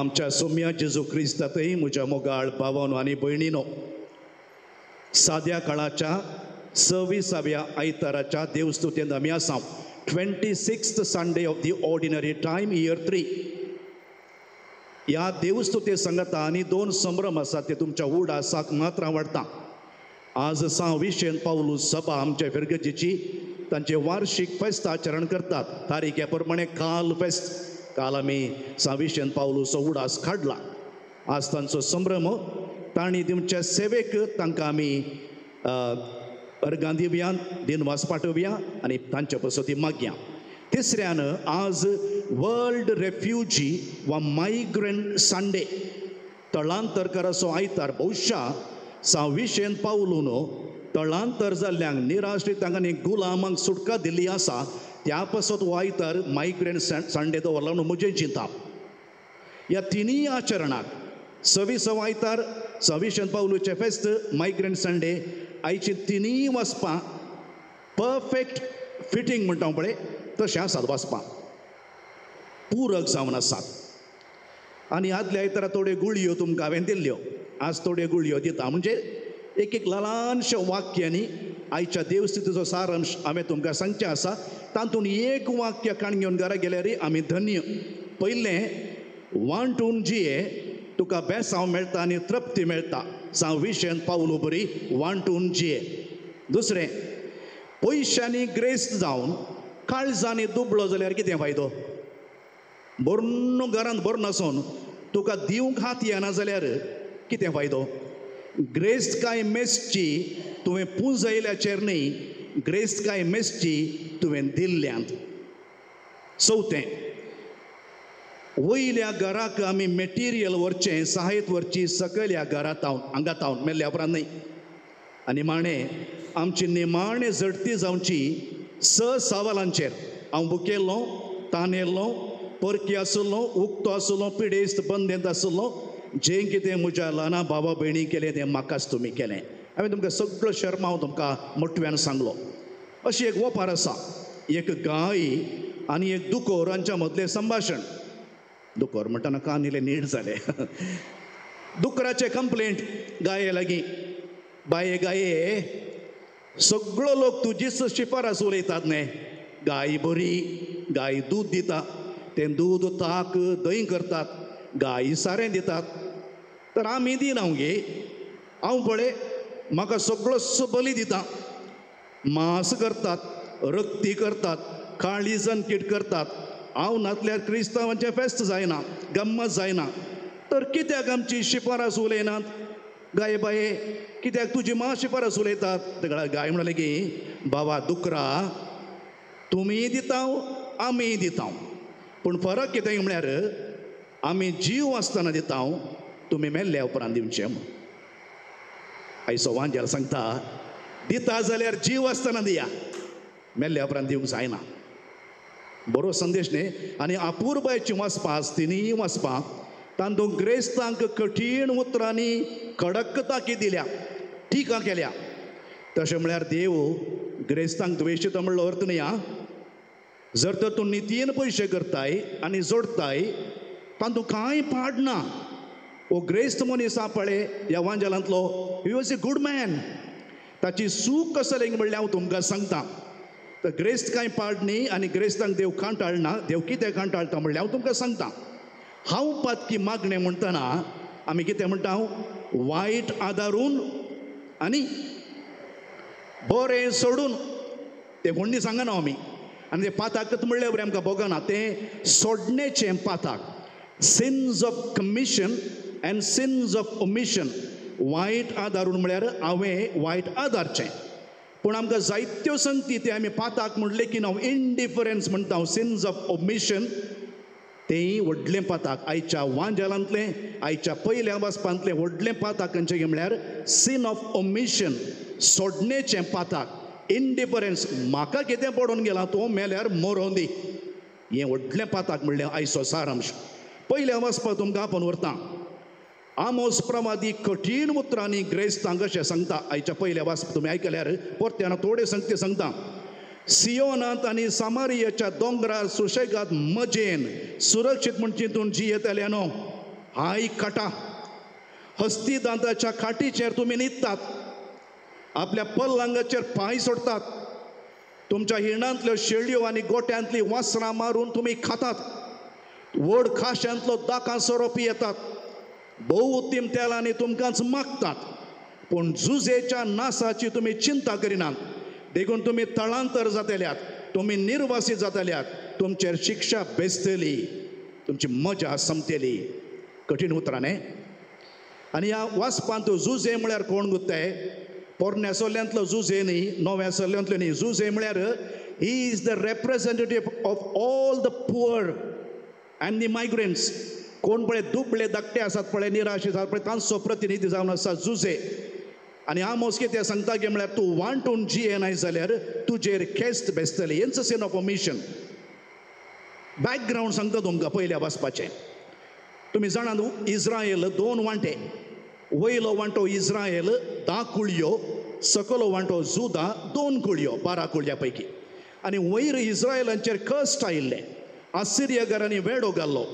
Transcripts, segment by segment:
आमच्या सौम्या जेजू क्रिस्तातही म्हज्या मोगाळ भावांनो आनी भयणीनो, साद्या काळाच्या 26व्या आयताराच्या देवस्तुतेंत आमी आसा. 26th Sunday of the ordinary time, year 3. ह्या देवस्तुते सांगता आनी 2 संभ्रम आसात ते तुमच्या उडासाक मात्र आवडटा. आज 6वी सेंट पावलूस सभा आमच्या फिरगजेची तांचे वार्षिक फेस्त आचरण करतात. तारीखे प्रमाणे काल फेस्त, काल आमी 6वी सेंट पावलूस उडास काडला. आज तांचो संभ्रम. तांणी तुमच्या सेवेक तांकां आमी अर्गां दिवया, दिनवास पाठोवया आनी तांचे पसती मागया. तिसऱ्यान आज वर्ल्ड रेफ्युजी वा मायग्रंट संडे, तळांतरकाराचो आयतार. भविष्या 6वी सेंट पावलून तळांतर जाल्ल्यांक, निराश्रितांक आनी गुलामांक सुटका दिल्ली आसा, त्या पासत हो आयतार मायग्रंट संडे दवरला म्हणून म्हजें चिंता. ह्या तिनूय आचरणाक 26वा आयतार 6वी सेंट पावलूचे फेस्त, मायग्रंट संडे, आयची तिनूय वचपां परफेक्ट फिटींग म्हणटा पळय तशें आसात, वचपां पूरक जावन आसात. आनी आदल्या आयतारा थोड्यो गुळयो तुमकां हांवें दिल्ल्यो, आज थोड्यो गुळयो दिता. म्हणजे एक ल्हानशे वाक्यांनी आयच्या देवस्तुतीचो सारांश हांवें तुमकां सांगचें आसा. तातूंत एक वाक्य काण घेवन घरा गेल्यार आमी धन्य. पयलें, वांटून जिये तुका बेसांव मेळटा आनी तृप्ती मेळटा. 6वी सेंट पावलू बरी वांटून जिये. दुसरें, पयशांनी ग्रेस्त जावन काळजांनी दुबळो जाल्यार कितें फायदो? बरोवन घरांत बरो नासून तुका दिवंक हात येना जाल्यार कितें फायदो? ग्रेस्त काय मेसची तुवें पुंजयल्याचेर न्ही, ग्रेस्त काय मेसची तुवें दिल्ल्यांत. चवथें, वयल्या घराक आमी मेटिरियल व्हरचें, साहित्य व्हरची सकयल्या घरांत हांगात मेल्ल्या उपरांत न्ही. आनी माणें, आमची निमाणे झडती जावची 6 सवालांचेर. हांव भुकेल्लो, तानेल्लो, परकी आसलो, उक्तो आसलो, पिडेस्त बंदेंत आसलो, जें कितें म्हज्या ल्हाना भावा भयणी केलें तें म्हाकाच तुमी केलें. हांवें तुमकां सगळो शर्म हांव तुमकां मोठव्यान सांगलो. अशी एक वोपार आसा. एक गाय आनी एक दुकोर हांच्या मदलें संभाशण. दुकोर म्हणटाना कान इल्ले नीट जाले. दुकराचे कंप्लेंट गाये लागीं, बाये गाये, सगळो लोक तुजीच शिफारस उलयतात न्ही. गाय बरी, गाय दूद दिता, तें दूद ताक दही करतात, गाय सारें दितात, तर आमी दिना गे. हांव पळय म्हाका सगळो बली दिता, मांस करतात, रक्ती करतात, काळीजन कीट करतात. हांव नातल्यार क्रिस्तांवांचें फेस्त जायना, गम्मत जायना, तर कित्याक आमची शिफारस उलयनात? गाये बाये, कित्याक तुजी मां शिफारस उलयतात? गाय म्हणलें की बाबा दुकरा, तुमी दिताव आमी दिताव, पूण फरक कितें म्हळ्यार आमी जीव आसतना दिताव, तुमी मेल्ल्या उपरांत दिवचें. आयचो वांजेल सांगता, दिता जाल्यार जीव आसतना दिया, मेल्ल्या उपरांत दिवंक जायना. बरो संदेश न्ही. आनी अपुर्बायची वचपां, तिनूय वचपां, तातूंत ग्रेस्तांक कठीण उतरांनी कडक ताकी दिल्या, टिका केल्या. तशें म्हळ्यार देव ग्रेस्तांक द्वेशता म्हणलो अर्थ न्ही. जर तर तूं नितीन पयशे करताय आनी जोडताय, तातूंत कांय पाड ना. हो ग्रेस्त मनीस आसा पळय ह्या वांजेलांतलो, he was a good man. ताची सूख कसली म्हणल्यार हांव तुमकां सांगता. तर ग्रेस्त कांय पाड न्ही आनी ग्रेस्तांक देव कांटाळना. देव कितें कांटाळटा म्हणल्यार हांव तुमकां सांगता. हांव पातकी मागणें म्हणटना आमी कितें म्हणटा? वायट आदारून आनी बरें सोडून. तें कोणी सांगना आमी. आनी तें पाताकच म्हणलें बरें आमकां भोगना. तें सोडणेचें पाताक. Sins of commission and sins of omission. वायट आदारून म्हळ्यार हांवें वायट आदारचें. पूण आमकां जायत्यो संगती ते आमी पाताक म्हणले की हांव इनडिफरन्स म्हणटा. सिन्स ऑफ ओमिशन तेंय व्हडलें पाताक. आयच्या वांजेलांतलें, आयच्या पयल्या वचपांतलें व्हडलें पाताक खंयचें म्हळ्यार सीन ऑफ ओमिशन, सोडणेचें पाताक. इनडिफरन्स, म्हाका कितें पडून गेलां, तूं मेल्यार मरों दी, हें व्हडलें पाताक म्हणलें आयचो सारांश. पयल्या वचपाक तुमकां आपोवन व्हरता. आमोस प्रवादी कठीण उतरांनी ग्रेस्तांक अशें सांगता. आयच्या पयल्या वचपाक तुमी आयकल्यार परत्यान थोडे संगती सांगता. सियोनांत आनी सामारियाच्या दोंगरार सुशेगाद मजेन सुरक्षीत म्हण चिंतून जियेतले न्हू. हाय काटा हस्ती दांताच्या खाटीचेर तुम्ही न्हिदतात, आपल्या पल्लांगाचेर पांय सोडतात, तुमच्या हिरणांतल्यो शेळयो आनी गोट्यांतली वासरां मारून तुम्ही खातात, व्हड खाशांतलो दाकांसरो पियेतात, भोव उत्तीम तेलांनी तुमकांच मागतात, पूण जुजेच्या नासाची तुम्ही चिंता करिनात. देखून तुम्ही तळांतर जातल्यात, तुम्ही निर्वासित जातल्यात, तुमचेर शिक्षा बेसतली, तुमची मजा संपतली. कठीण उतरां आनी ह्या वाचपांत जुजे म्हळ्यार कोण गुत्ताय? पोरण्या सल्ल्यांतलो जुजे न्ही, नव्या सल्ल्यांतलो न्ही. जुजे म्हळ्यार he is the representative of all the poor and the migrants. कोण पळय दुबळे धाकटे आसात पळय, निराशीत आसात पळय, तांचो प्रतिनिधी जावन आसा जुजे. आनी आमोस कितें सांगता गे म्हळ्यार तूं वांटून जियेनाय जाल्यार तुजेर केस्त बेसतली. हेंच सीन ऑफ मिशन. बॅकग्रावंड सांगता तुमकां पयल्या वाचपाचें. तुम्ही जाणात इस्रायल 2 वांटे, वयलो वांटो इस्रायल 10 कुळयो, सकलो वांटो जुदा 2 कुळयो 12 कुळया पैकी. आनी वयर इस्रायलांचेर कस्ट आयिल्ले, आसिरियकारांनी वेडो घाल्लो.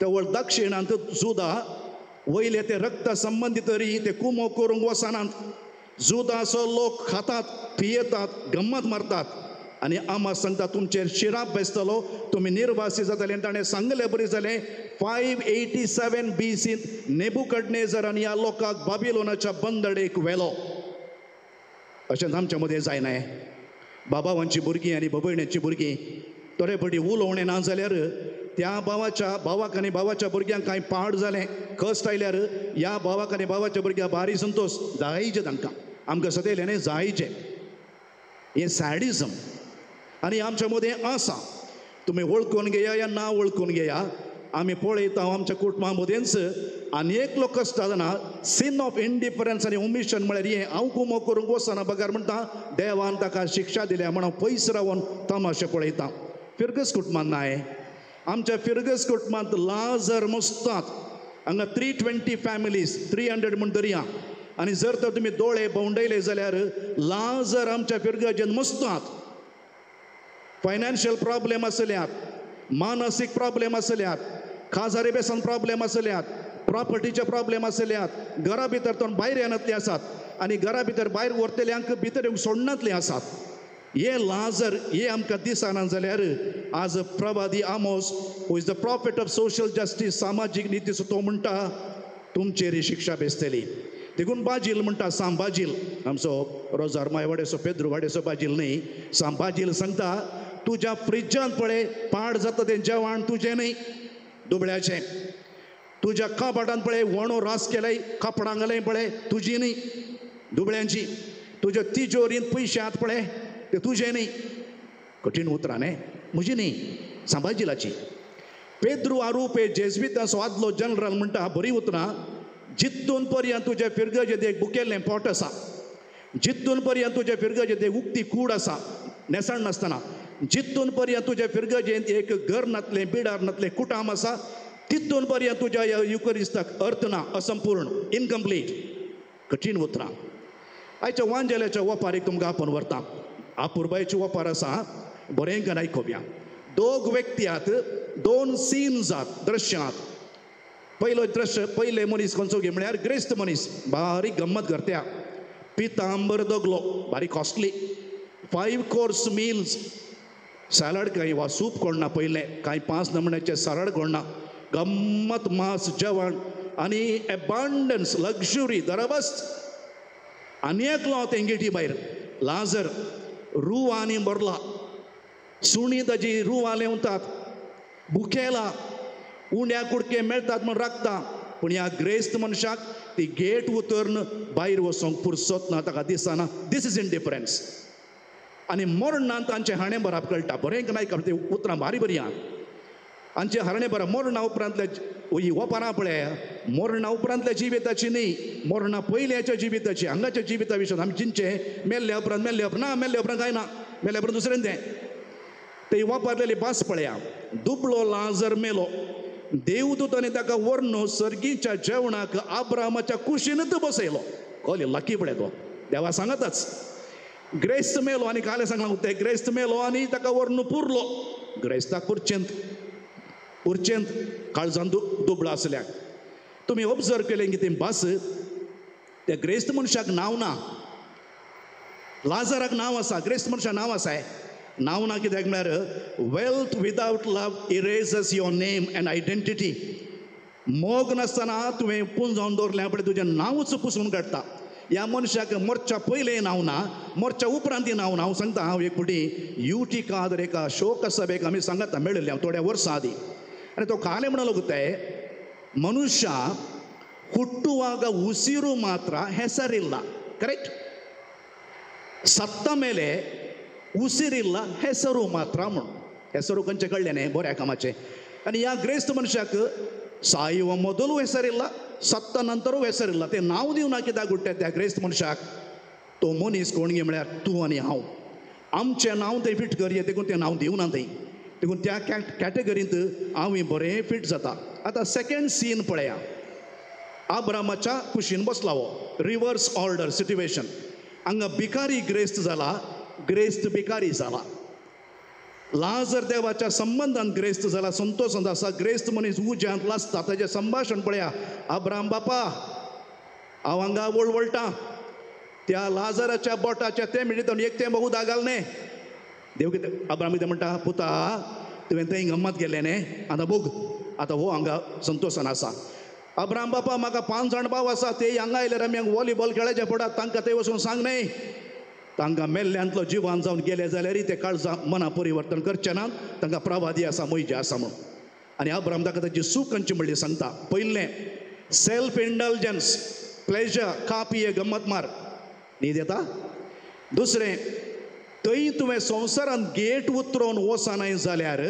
तेवळ दक्षिणांत जुदा, वयले ते रक्त संबंदीत री ते कुमो करूंक वचनात. जुदाचो लोक खातात, पियेतात, गम्मत मारतात. आनी आमास सांगता तुमचेर शिराप बेसतलो, तुमी निर्वासी जातले. ताणें सांगलें बरें जालें 587 BC नेबुकडनेझरान ह्या लोकांक बाबिलोनाच्या बंदडेक व्हेलो. अशेंच आमच्या मदें जायनाय. बाबावांची भुरगीं आनी भयण्याची भुरगीं थोडे फावटी उलोवणें ना जाल्यार त्या भावाक आनी भावाच्या भुरग्यांक कांय पाड जालें, कस्ट आयल्यार ह्या भावाक आनी भावाच्या भुरग्यांक भारी संतोश जायचे. तांकां आमकां सदैलें न्ही जायचे. हें सॅडिझम आनी आमच्या मदें आसा. तुमी वळखून घेया या ना वळखून घेया, आमी पळयता आमच्या कुटुंबा मदेंच आनी एक लोक कश्ट जाना. सीन ऑफ इंडिफरन्स आनी ओमिशन म्हळ्यार हें हांव कुमो करूंक वचना बगार म्हणटा देवान ताका शिक्षा दिल्या म्हणून पयस रावन तमाशे पळयता. फिरगस कुटुंबांत नाय. आमच्या फिरगस कुटुंबांत लाजर मुस्तात. हांगा 320 फॅमिलीज, 300 म्हण धरया. आनी जर तर तुमी दोळे भोंवडयले जाल्यार लाजर आमच्या फिरगजेन मुस्तात. फायनान्शियल प्रॉब्लेम आसल्यात, मानसीक प्रॉब्लेम आसल्यात, खाजारी बेसन प्रॉब्लेम आसल्यात, प्रॉपर्टीचे प्रॉब्लेम आसल्यात, घरा भितर तो भायर येनातले आसात आनी घरा भितर भायर व्हरतल्यांक भितर येवंक सोडनातले आसात. हे लाजर हे आमकां दिसना जाल्यार आज प्रवादी Amos who is the prophet of social justice, सामाजीक नीती तो म्हणटा तुमचेर ही शिक्षा बेसतली. देखून बाजील म्हणटा, साम बाजील आमचो रोजार माय वाडेचो पेद्रू वाडेचो बाजील न्ही, साम बाजील सांगता तुज्या फ्रिजांत पळय पाड जाता तें जेवण तुजें न्ही, दुबळ्याचें. तुज्या कपाटांत पळय वणो रास केल्याय कपडां घालय पळय तुजी न्ही, दुबळ्यांची. तुज्या तिजोरींत पयशे आत पळय ते तुजें न्ही. कठीण उतरां म्हजी न्ही, सांबाजिलाची. पेद्रू आरूपे जेजविताचो आदलो जनरल म्हणटा बरी उतरां, जितून पर्यंत तुज्या फिरगजेत एक बुकेल्लें पोट आसा, जितून पर्यंत तुज्या फिरगजेत एक उक्ती कूड आसा नेसाण नासतना, जितून पर्यंत तुज्या फिरगजेंत एक घर नातलें बिडार नातलें कुटाम आसा, तितून पर्यंत तुज्या युकरिस्ताक अर्थ ना, असंपूर्ण, इनकम्प्लीट. कठीण उतरां. आयच्या वांजेल्याच्या वपारीक तुमकां आपोवन व्हरता. आपुरबायेचे वपार आसा, बरेंकन आयकोव्या. 2 व्यक्ती आहात, 2 सीन्स आहात, दृश्य आहात. पयलो दृश्य, पयले मनीस खंयचो गे म्हळ्यार ग्रेस्त मनीस, बारीक गम्मत करत्या, पितांबर दगलो, बारी कॉस्टली, 5 कोर्स मील्स, सॅलड काय वा सूप कोण ना पयले, कांय 5 नमुन्याचे सॅलड कोण ना, गम्मत मास जेवण आनी एबांडन्स लग्जुरी दरबस्त. आनी एकलो तेंगेटी भायर लाजर, रूव आनी बरला, सुणी ताजी रुवां लेवतात, बुकेला, उंड्या कुडके मेळटात म्हण राखता. पूण ह्या ग्रेस्त मनशाक ती गेट उतरन भायर वचोंक फुरसत ना, ताका दिसना दीस इज इंडिफरन्स. आनी मरणान तांचें हाणें बराब कळटा. बरें नायक ती उतरां बारी बरी आहा. हांचें हारणें बरां मरणा उपरांतले ही वपारां पळय, मरणा उपरांतल्या जिविताची न्ही, मरणा पयल्याच्या जिविताची, हांगाच्या जिविता विशयी आमी चिंतचें. मेल्ल्या उपरांत ना, मेल्ल्या उपरांत कांय ना, मेल्ल्या उपरांत दुसरें तें. ते वापरलेली भास पळया. दुबळो लाजर मेलो, देवदूतांनी ताका व्हरून सर्गीच्या जेवणाक आब्रामाच्या कुशीनच बसयलो. कोली लकी पळय तो, देवा सांगताच. ग्रेस्त मेलो आनी काले सांगला ते ग्रेस्त मेलो आनी ताका व्हरून पुरलो. ग्रेस्ताक पुरचेंत उरचेंत काळजान दुबळा आसल्याक तुमी ऑब्जर्व केलें की तें बस त्या ग्रेस्त मनशाक नांव ना. लाजाराक नांव आसा, ग्रेस्त मनशाक नांव आसा, नांव ना कित्याक म्हळ्यार wealth without love erases your name and identity. मोग नासतना तुवें पूण जावन दवरलें आपणें तुजें नांवच पुसून काडटा. ह्या मनशाक मरच्या पयलें नांव ना, मरच्या उपरांत नांव ना. हांव सांगता, हांव एक फावटी यूटिकादर एका शोक सभेक आमी सांगाता मेळिल्ले हांव थोड्या वर्सां आदीं. आनी तो काले म्हणलो ते ಮನುಷ್ಯ ಹುಟ್ಟುವಾಗ ಉಸಿರು ಮಾತ್ರ ಹೆಸರಿಲ್ಲ, ಕರೆಕ್ಟ್? ಸತ್ತ ಮೇಲೆ ಉಸಿರಿಲ್ಲ, ಹೆಸರು ಮಾತ್ರ म्हणून. ಹೆಸರು ಕೊಂಚ ಕಳ್ಳೆನೆ बोऱ्या कामाचे. आणि या ग्रेस्त मनशाक ಸಾಯುವ ಮೊದಲು ಹೆಸರಿಲ್ಲ, ಸತ್ತ ನಂತರೂ ಹೆಸರಿಲ್ಲ. ते नांव दिवन कित्याक हुट्टे त्या ग्रेस्त मनशाक? तो मनीस कोण गे म्हळ्यार तूं आनी हांव. आमचें नांव थंय फिट करया देखून तें नांव दिवना थंय. देखून त्या कॅटेगरींत हांव बरें फिट जाता. आतां सेकंड सीन पळया. अब्रामाच्या कुशीन बसला हो, रिवर्स ऑर्डर सिट्युएशन. हांगा भिकारी ग्रेस्त जाला, ग्रेस्त भिकारी जाला. लाजर देवाच्या संबंधान ग्रेस्त जाला, संतोषांत आसा. ग्रेस्त मनीस उज्यांत लासता, ताचें संभाशण पळया. अब्राम बापा, हांव हांगा वळवळटा, त्या लाजराच्या बोटाच्या ते मिनिटान एक तें उदक घाल न्ही. देव कितें अब्राम कितें म्हणटा? पुता, तुवें थंय गम्मत केलें न्ही, आतां बूग, आतां हो हांगा संतोशान आसा. अब्राम बापा, म्हाका 5 जाण भाव आसा, ते हांगा आयल्यार आमी हांगा वॉलीबॉल खेळचे पडत, तांकां थंय वचून सांग न्ही. तांकां मेल्ल्यांतलो जिवान जावन गेले जाल्यार ते काळजां मना परिवर्तन करचे नात, तांकां प्रवादी आसा, मोयजे आसा म्हणून. आनी अब्राम ताका ताची सूख खंयची म्हणली सांगता. पयलें सेल्फ इंडल्जन्स, प्लेजर, खा पिये गम्मत मार, न्ही देता. दुसरें, थंय तुवें संवसारांत गेट उतरोवन वचनाय जाल्यार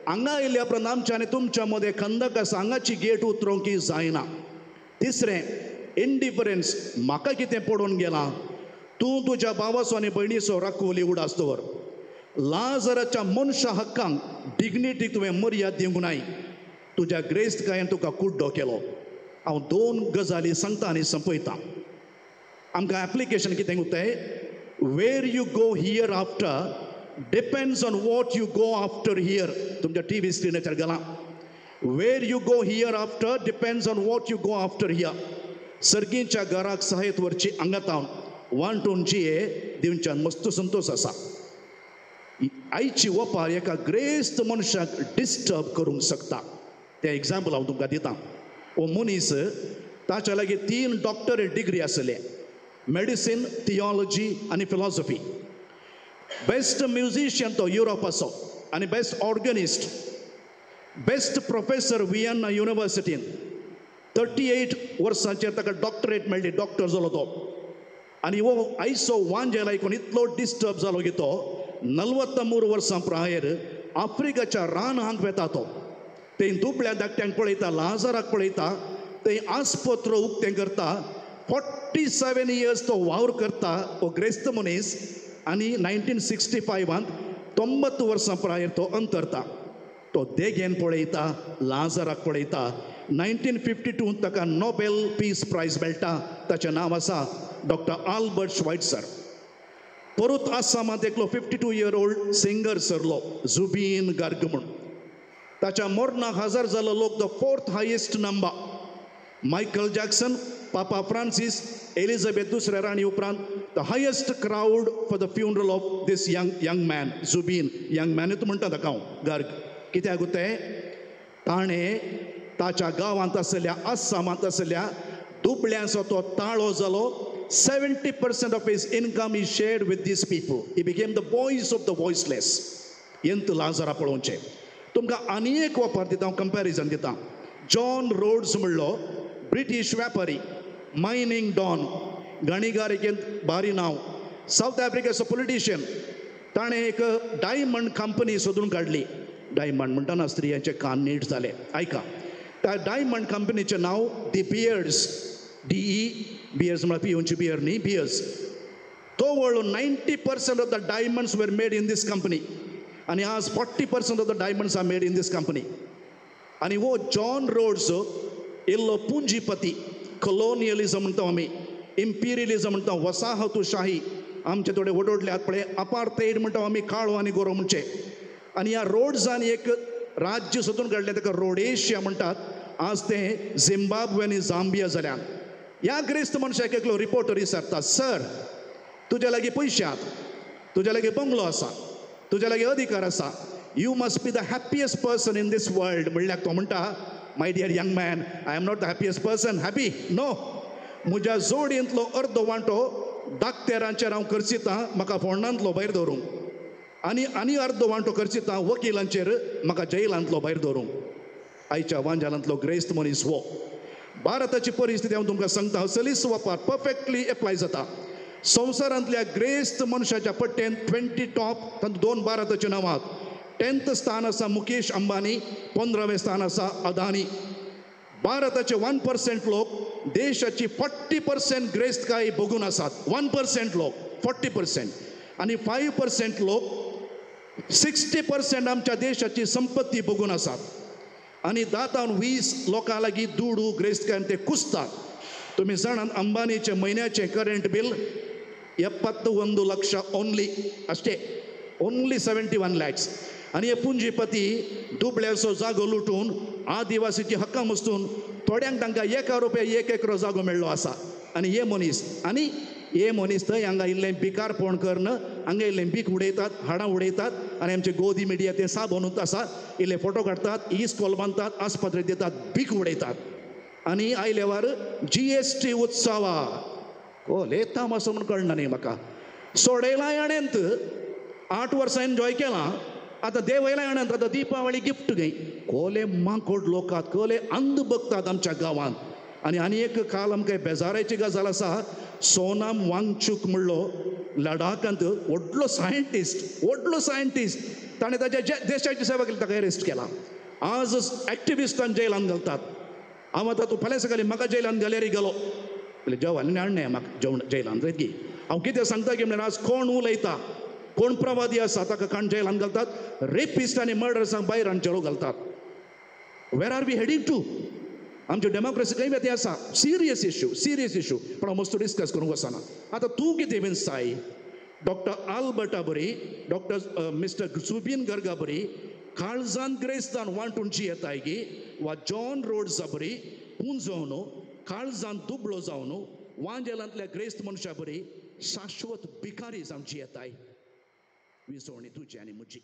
हांगा आयिल्ल्या उपरांत आमच्या आनी तुमच्या मदें खंदक आसा, हांगाची गेट उतरोवंक जायना. तिसरें, इंडिफरन्स, म्हाका कितें पडून गेलां, तूं तुज्या भावाचो आनी भयणीचो राखोवली उडास दवर. लाजराच्या मनशा हक्कांक, डिग्निटीक तुवें मर्याद दिवंक नाय. तुज्या ग्रेस्तकायेन तुका कुड्डो केलो. हांव 2 गजाली सांगता आनी संपयता. आमकां एप्लिकेशन कितें उरताय? Where you go hereafter depends on what you go after here. तुमच्या टीव्ही स्क्रीनाचेर घाला. Where you go hereafter depends on what you go after here. सर्गीच्या घराक सहायत वरची आंगातावन वांटून जिये दिवच्यान मस्त संतोष आसा. आयची वपार एका ग्रेस्त मनशाक डिस्टर्ब करूंक शकता. तें एग्जाम्पल हांव तुमकां दितां. हो मनीस, ताच्या लागीं 3 डॉक्टरेट डिग्री आसले, मेडिसीन, थियोलॉजी आनी फिलॉसॉफी. बेस्ट म्युझिशियन तो युरोपाचो आनी बेस्ट ऑर्गनिस्ट, बेस्ट प्रोफेसर वियेन्ना युनिवर्सिटीन. 38 वर्सांचेर ताका डॉक्टरेट मेळ्ळी, डॉक्टर जालो तो. आनी हो आयचो वांजेल आयकून इतलो डिस्टर्ब जालो की तो 43 वर्सां प्रायर आफ्रिकाच्या रानांत वेता. तो थंय दुबळ्या धाकट्यांक पळयता, लाजराक पळयता, थंय आस्पत्र उक्तें करता. 47 इयर्स तो वावर करता हो ग्रेस्त मनीस. आनी 1965 90 वर्सां प्रायर तो अंतरता. तो देगेन पळयता, लाजराक पळयता. 1952 ताका नोबेल पीस प्रायज मेळटा. ताचें नांव आसा डॉक्टर आल्बर्ट श्वायट्झर. परत आसामांत एकलो 52 इयर ओल्ड सिंगर सरलो, जुबीन गार्ग म्हणून. ताच्या मरणाक हजर जालो लोक the 4th highest number. Michael Jackson, पापा फ्रांसीस, एलिझाबेथ दुसऱ्या राणी उपरांत the highest crowd for the funeral of this young man, Zubeen. Young मॅनूच म्हणटा ताका हांव, गार्ग. कित्याक तें ताणें ताच्या गांवांत आसलेल्या, आसामांत आसलेल्या दुबळ्यांचो तो ताळो जालो. 70% of his income is shared with these people. He became the voice of the voiceless. येंत लाजरा पळोवचें. तुमकां आनी एक वापर दिता, हांव कंपॅरिजन दिता. जॉन रोड्स म्हणलो, ब्रिटीश व्यापारी, मायनिंग डॉन, गणिगारिकेंत भारी नांव. साऊथ आफ्रिकेचो पॉलिटिशियन. ताणें एक डायमंड कंपनी सोदून काडली. डायमंड म्हणटाना स्त्रियांचे कान नीट जाले. आयका, त्या डायमंड कंपनीचें नांव दी बियर्ड्स. बियर्स म्हळ्यार पियोनची बियर न्ही, बियर्स. तो वळून 90% of the diamonds were made in these company. आनी आज 40% of the diamonds are made in these company. आनी हो जॉन रोड्स इल्लो पुंजीपती. कॉलोनियलिझम म्हणटा आमी, इम्पिरियलिझम म्हणटा, वसाहतूशाही. आमचे थोडे वडोडले आत पळय, अपार्थायड म्हणटा आमी, काळो आनी गोरो म्हणचे. आनी ह्या रोड्सान एक राज्य सोदून काडलें ताका रोडेशिया म्हणटात. आज ते झिम्बाब्वे आनी झांबिया जाल्यान. ह्या ग्रेस्त मनशाक एकलो रिपोर्टर विचारता, सर तुजे लागीं पयशे आहात, तुजे लागीं बंगलो आसा, तुजे लागीं अधिकार आसा, you must be the happiest person in this world. म्हणल्यार तो म्हणटा, my dear young man, I am not the happiest person. Happy no. म्हज्या जोडयेंतलो अर्दो वांटो दाक्तेरांचेर हांव खर्चितां म्हाका फोंडांतलो भायर दवरूंक, आनी अर्दो वांटो खर्चितां वकिलांचेर म्हाका जैलांतलो भायर दवरूंक. आयच्या वांजालांतलो ग्रेस्त मनीस हो. भारताची परिस्थिती हांव तुमकां सांगता, सलीस वापार परफेक्टली एप्लाय जाता. संवसारांतल्या ग्रेस्त मनशाच्या पट्टेन 20 टॉप, तातूंत 2 भारताची नांवां आहात. 10th स्थान आसा मुकेश अंबानी, 15वें स्थान आसा अदानी. भारताचे 1% लोक देशाची 40% ग्रेस्तकाय भोगून आसात. 1% लोक 40% आनी 5% लोक 60% आमच्या देशाची संपत्ती भोगून आसात. आनी 10-20 लोकां लागीं दुडू ग्रेस्तकायन ते कुसतात. तुमी जाणात अंबानीचे म्हयन्याचे करंट बील 71 ಲಕ್ಷ ओन्ली अष्टे, ओन्ली 71 lakhs. आनी हे पुंजीपती दुबळ्याचो जागो लुटून आदिवासीची हक्कां मुस्तून थोड्यांक तांकां ₹1 1 एकरो जागो मेळ्ळो आसा. आनी हे मनीस थंय हांगा इल्लें बिकारपण करन हांगा इल्लें बीक उडयतात, हाडां उडयतात. आनी आमचे गोदी मिडिया ते साबंदूत आसा, इल्ले फोटो काडटात, इस्कॉल बांदतात, आस्पत्रेत दितात, बीक उडयतात. आनी आयले वार GST उत्सवा कोले तामासो म्हूण कळना न्ही म्हाका. सोडयलां याणेंत 8 वर्सां एन्जॉय केलां, आतां देंवयलां याणेंत, आतां दिपावळी गिफ्ट घे. कोले मांकोड लोकात, कोले अंध बगतात आमच्या गांवांत. आनी एक काल आमकां बेजाराची गजाल आसा, सोनाम वांगचूक म्हणलो लडाखांत व्हडलो सायंटिस्ट ताणें ताच्या देशाची सेवा केली, ताका अरेस्ट केला. आज एक्टिविस्टांक जेलांत घालतात. हांव आतां तूं फाल्यां सकाळीं म्हाका जेलांत घाल्यार गेलो, जेवण हाडणें म्हाका जेलांत गे. हांव कितें सांगता की म्हणल्यार आज कोण उलयता, कोण प्रवादी आसा ताका काण जेलांत घालतात. रेपिस्ट आनी मर्डर्सांक भायर हाडचेलो घालतात. वेर आर वी हेडिंग टू? आमची डेमोक्रेसी खंय वेते आसा? Serious issue. पण हांव मस्त डिस्कस करूंक वचना. आतां तूं कितें विचारताय? डॉक्टर आल्बर्टा बरी, डॉक्टर मिस्टर जुबिन गर्गा बरी काळजान ग्रेस्तान वांटूनची येताय गी, वा जॉन रोड्सा बरी पुंजोवन काळजान दुबळो जावन वांजेलांतल्या ग्रेस्त मनशा बरी शाश्वत भिकारी जावची येताय. विसवणी तुजी आनी म्हजी.